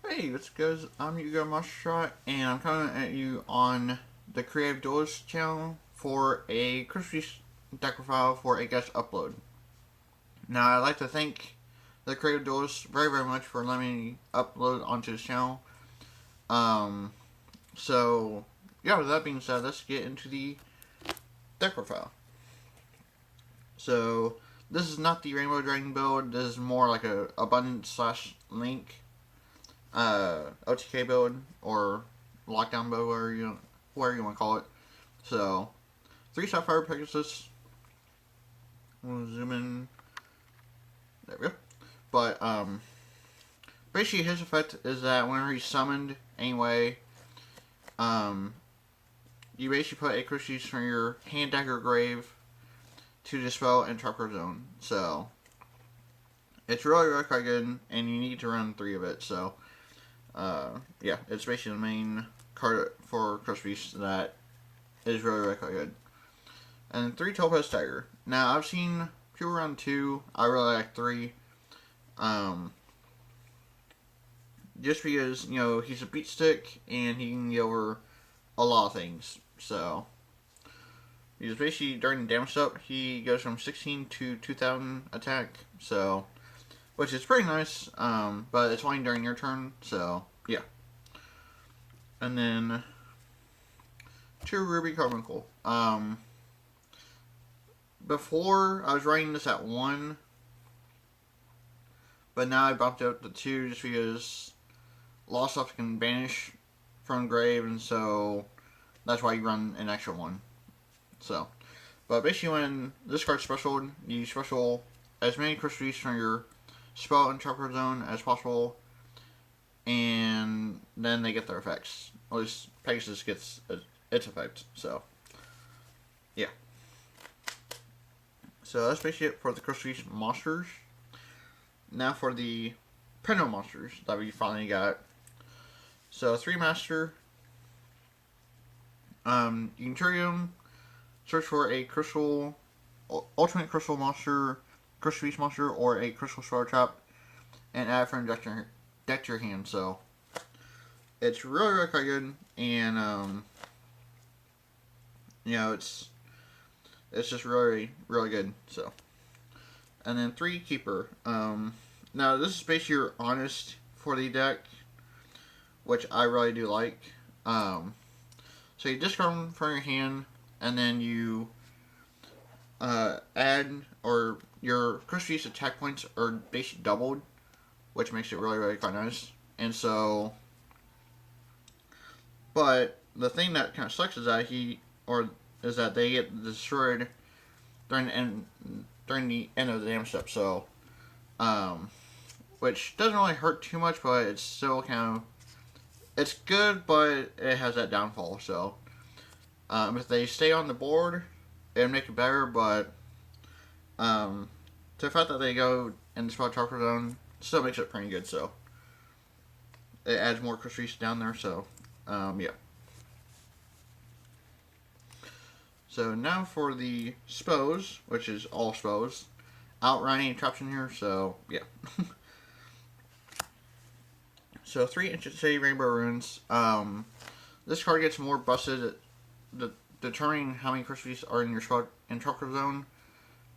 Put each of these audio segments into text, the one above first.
Hey, what's good? I'm Yugioh Monstershot, and I'm coming at you on the Creative Duelist channel for a Christmas deck profile for a guest upload. Now, I'd like to thank the Creative Duelist very, very much for letting me upload onto his channel. Um, yeah, with that being said, let's get into the deck profile. So, this is not the Rainbow Dragon build. This is more like a Abundance slash Link OTK build or lockdown build, whatever you want to call it. So, 3 Sapphire Pegasus. We'll zoom in. There we go. But basically his effect is that whenever he's summoned, anyway, you basically put a Christie's from your hand, deck, or grave to dispel and trap card zone. So, it's really, really quite good, and you need to run 3 of it. So, yeah, it's basically the main card for Christie's that is really, really quite good. And then 3 Topaz Tiger. Now, I've seen people run 2. I really like 3. Just because, you know, he's a beat stick and he can get over a lot of things. So, he's basically, during the damage up, he goes from 16 to 2000 attack. So, which is pretty nice, but it's only during your turn, so, yeah. And then 2 Ruby Carbuncle. Before, I was writing this at 1, but now I bumped it up to 2 just because Lost stuff can banish from grave, and so that's why you run an extra 1. So, but basically when this card's special, you special as many Christie's from your spell and trap card zone as possible, and then they get their effects. At least Pegasus gets its effect, so, yeah. So that's basically it for the Christie's monsters. Now for the Pendo monsters that we finally got. So 3 Master. You can trigger them, search for a crystal, ultimate crystal monster, crystal beast monster, or a crystal star trap, and add from deck to your hand. So it's really, really quite good, and you know, it's just really, really good. So, and then 3 Keeper. Now this is basically your honest for the deck, which I really do like. So you discard them from your hand, and then you add, or your Christie's attack points are basically doubled, which makes it really, really quite nice. And so, but the thing that kind of sucks is that they get destroyed during the end of the damage step. So, which doesn't really hurt too much, but it's still kind of, it's good, but it has that downfall. So, if they stay on the board, it'll make it better. But the fact that they go in the spot chopper zone still makes it pretty good. So, it adds more Christie's down there. So, yeah. So now for the spells, which is all spells. Outrunning traps in here, so yeah. So 3 Intensity Rainbow Runes. This card gets more busted at determining how many Christie's are in your spell and trucker zone.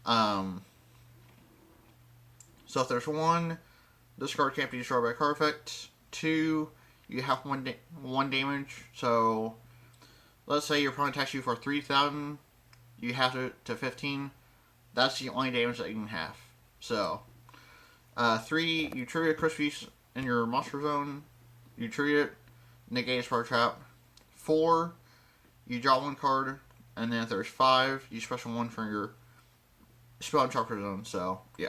So if there's 1, this card can't be destroyed by card effect. 2, you have 1 damage. So let's say your opponent attacks you for 3,000, you have to 15. That's the only damage that you can have. So, 3, you trigger a Christie's in your monster zone. You trigger it, negate a spark trap. 4, you draw 1 card, and then if there's 5, you special 1 from your spell and chakra zone. So, yeah.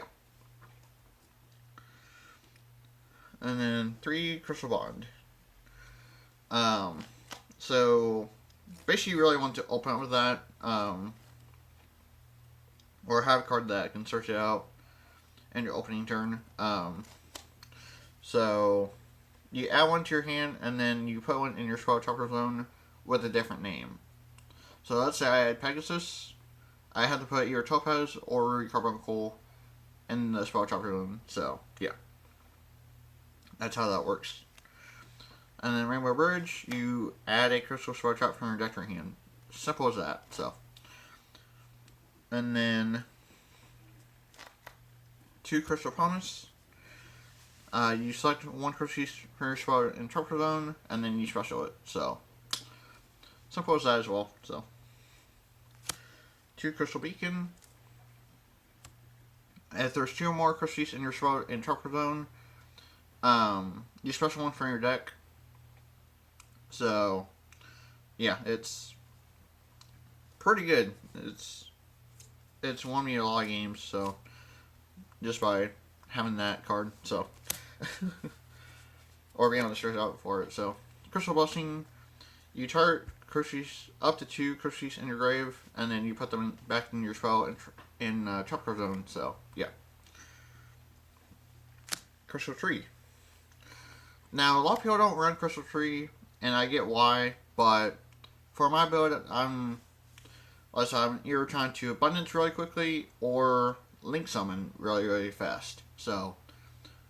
And then 3, Crystal Bond. So basically you really want to open up with that. Or have a card that can search it out in your opening turn. So you add 1 to your hand, and then you put 1 in your spell chakra zone with a different name. So let's say I had Pegasus. I had to put either Topaz or Carbuncle in the spell chakra zone. So yeah, that's how that works. And then Rainbow Bridge, you add a crystal sword trap from your deck to your hand. Simple as that. So, and then 2 crystal promise. You select 1 crystal piece from your spell interpreter zone, and then you special it. So, simple as that as well. So, 2 crystal beacon. If there's 2 or more crystal pieces in your spell interpreter zone, you special 1 from your deck. So, yeah, it's pretty good. It's won me a lot of games, so just by having that card, so or being able to search out for it. So, Crystal Blessing, you target crystals up to 2 crystals in your grave, and then you put them back in your spell in Chopper Zone. So, yeah. Crystal Tree. Now, a lot of people don't run Crystal Tree, and I get why, but for my build, I'm either trying to abundance really quickly or link summon really, really fast. So,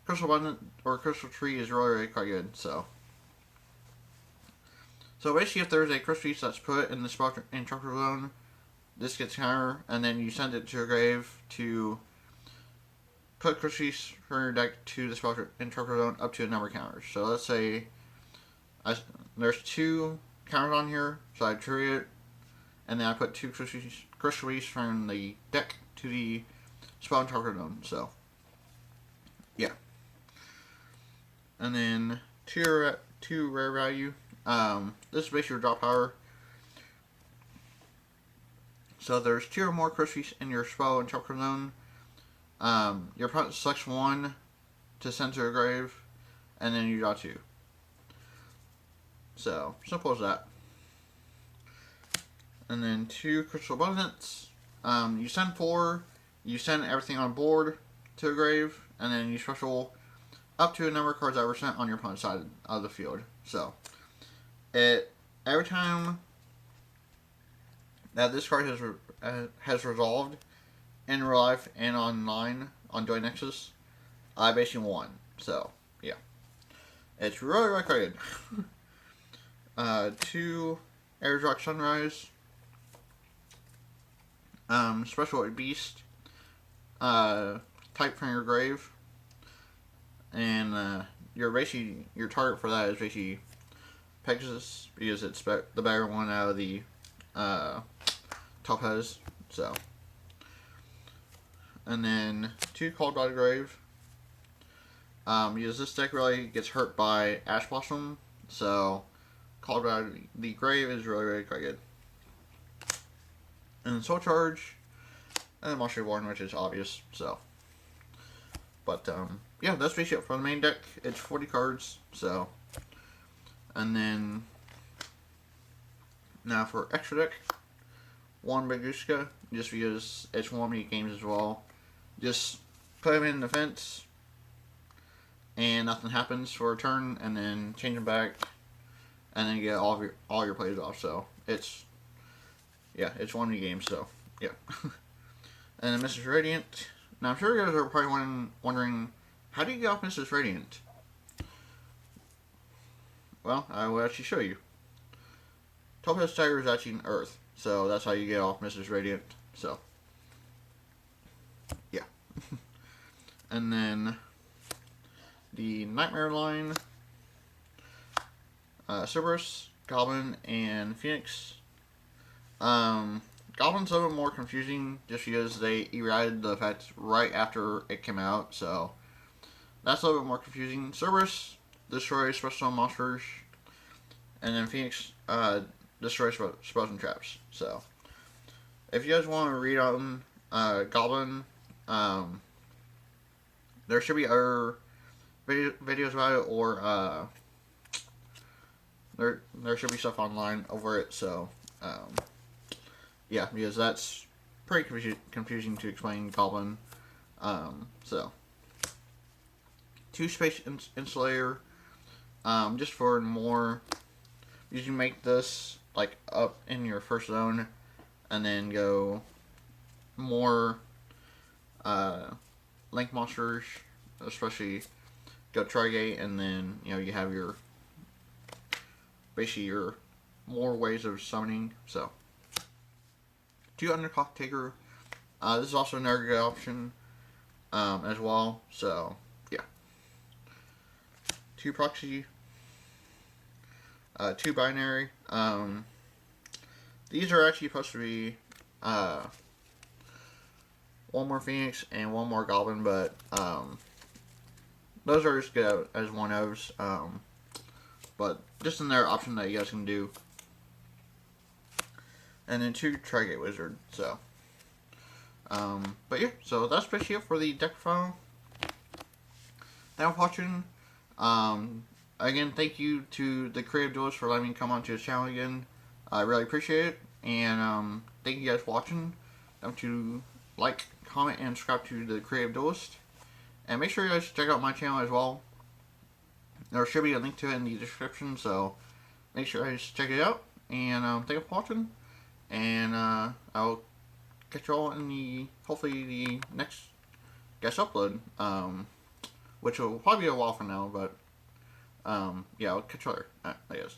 Crystal Abundance or Crystal Tree is really, really quite good. So basically, if there's a crystal piece that's put in the spell interpreter zone, this gets counter, and then you send it to your grave to put crystal piece from your deck to the spell interpreter zone up to a number of counters. So let's say there's 2 counters on here, so I trigger it, and then I put 2 crystal piece from the deck to the spell interpreter zone. So yeah. And then 2 rare value. This is basically your draw power. So there's 2 or more crystals in your spell interpreter zone. Your opponent selects 1 to send to a grave, and then you draw 2. So simple as that. And then 2 crystal abundance. You send 4. You send everything on board to a grave, and then you special up to a number of cards that were sent on your opponent's side of the field. So, every time that this card has resolved in real life and online on Joy Nexus, I basically won. So, yeah. It's really, really good. 2 Airdrop Sunrise. Special Beast. Type from your grave. And your target for that is basically Pegasus, because it's the better one out of the Tophies. So, and then 2 Called by the Grave. Because this deck really gets hurt by Ash Blossom, so Called by the Grave is really, really quite good. And then Soul Charge, and then Monster Reborn, which is obvious. So, but yeah, that's basically it for the main deck. It's 40 cards, so. And then, now for extra deck, 1 Baguska, just because it's won me games as well. Just put him in the fence, and nothing happens for a turn, and then change him back, and then get all your plays off. So, it's won me games, so, yeah. And then Mrs. Radiant. Now, I'm sure you guys are probably wondering, how do you get off Mrs. Radiant? Well, I will actually show you. Topaz Tiger is actually an Earth, so that's how you get off Mrs. Radiant. So, yeah. And then the Nightmare line, Cerberus, Goblin, and Phoenix. Goblin's a little bit more confusing just because they errated the effects right after it came out, so that's a little bit more confusing. Cerberus destroys special summon monsters, and then Phoenix destroys spells and traps. So, if you guys want to read on Goblin, there should be other videos about it, or there should be stuff online over it. So, yeah, because that's pretty confusing to explain Goblin. So, 2 Space Insulator, just for more. You can make this like up in your first zone, and then go more link monsters, especially go Trigate, and then you have your basically your more ways of summoning. So 2 Underclock Taker. This is also another good option as well. So yeah, 2 Proxy, 2 Binary. These are actually supposed to be 1 more Phoenix and 1 more Goblin, but those are just good as 1-ofs. But just another option that you guys can do. And then 2 Trigate Wizard. So, but yeah, so that's basically it for the deck file. Thanks for watching. Again, thank you to the Creative Duelist for letting me come onto his channel again. I really appreciate it. And thank you guys for watching. Don't you like, comment, and subscribe to the Creative Duelist. And make sure you guys check out my channel as well. There should be a link to it in the description, so make sure you guys check it out. And thank you for watching. And I'll catch you all in the, hopefully, the next guest upload. Which will probably be a while from now, but yeah, I'll catch you later. I guess.